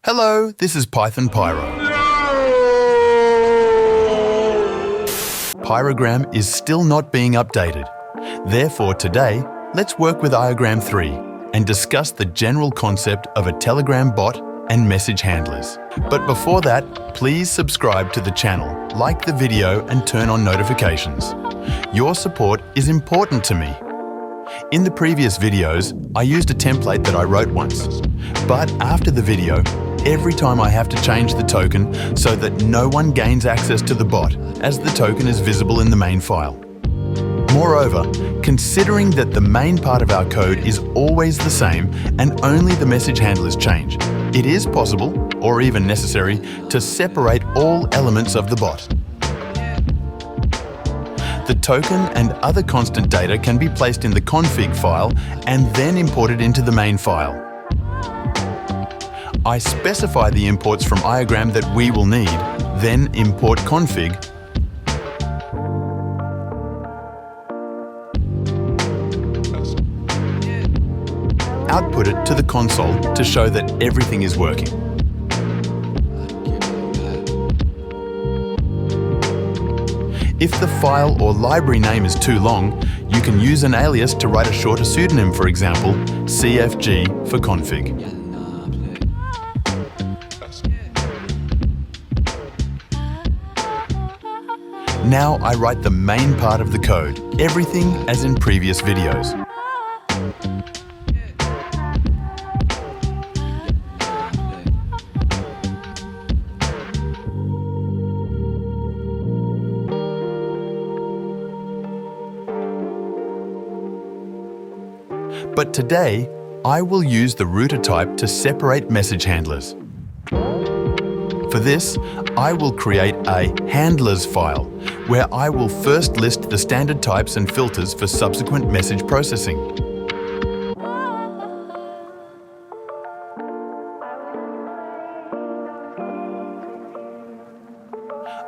Hello, this is Python Pyro. Pyrogram is still not being updated. Therefore, today, let's work with Aiogram 3 and discuss the general concept of a Telegram bot and message handlers. But before that, please subscribe to the channel, like the video and turn on notifications. Your support is important to me. In the previous videos, I used a template that I wrote once. But after the video, every time I have to change the token so that no one gains access to the bot, as the token is visible in the main file. Moreover, considering that the main part of our code is always the same and only the message handlers change, it is possible, or even necessary, to separate all elements of the bot. The token and other constant data can be placed in the config file and then imported into the main file. I specify the imports from Aiogram that we will need, then import config, output it to the console to show that everything is working. If the file or library name is too long, you can use an alias to write a shorter pseudonym, for example, CFG for config. Now I write the main part of the code, everything as in previous videos. But today, I will use the router type to separate message handlers. For this, I will create a handlers file, where I will first list the standard types and filters for subsequent message processing.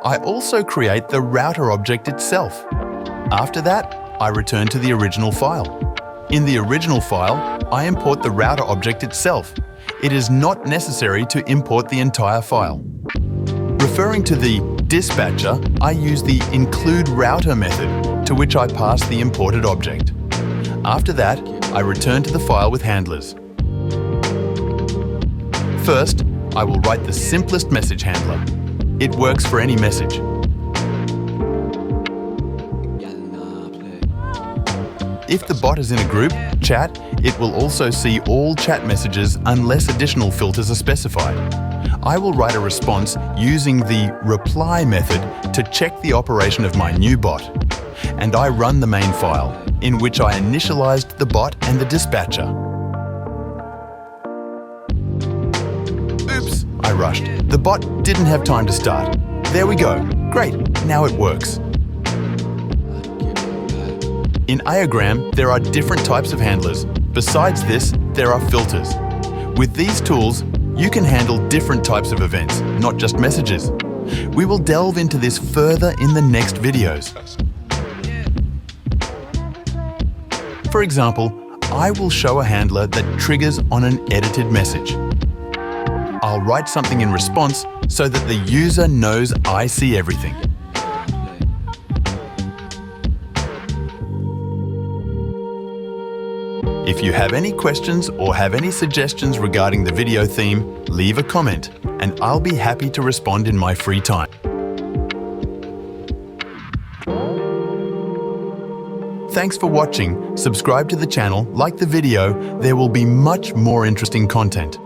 I also create the router object itself. After that, I return to the original file. In the original file, I import the router object itself. It is not necessary to import the entire file. Referring to the dispatcher, I use the includeRouter method, to which I pass the imported object. After that, I return to the file with handlers. First, I will write the simplest message handler. It works for any message. If the bot is in a group, chat, it will also see all chat messages unless additional filters are specified. I will write a response using the reply method to check the operation of my new bot. And I run the main file, in which I initialized the bot and the dispatcher. Oops, I rushed. The bot didn't have time to start. There we go. Great, now it works. In Aiogram, there are different types of handlers. Besides this, there are filters. With these tools, you can handle different types of events, not just messages. We will delve into this further in the next videos. For example, I will show a handler that triggers on an edited message. I'll write something in response so that the user knows I see everything. If you have any questions or have any suggestions regarding the video theme, leave a comment and I'll be happy to respond in my free time. Thanks for watching. Subscribe to the channel, like the video, there will be much more interesting content.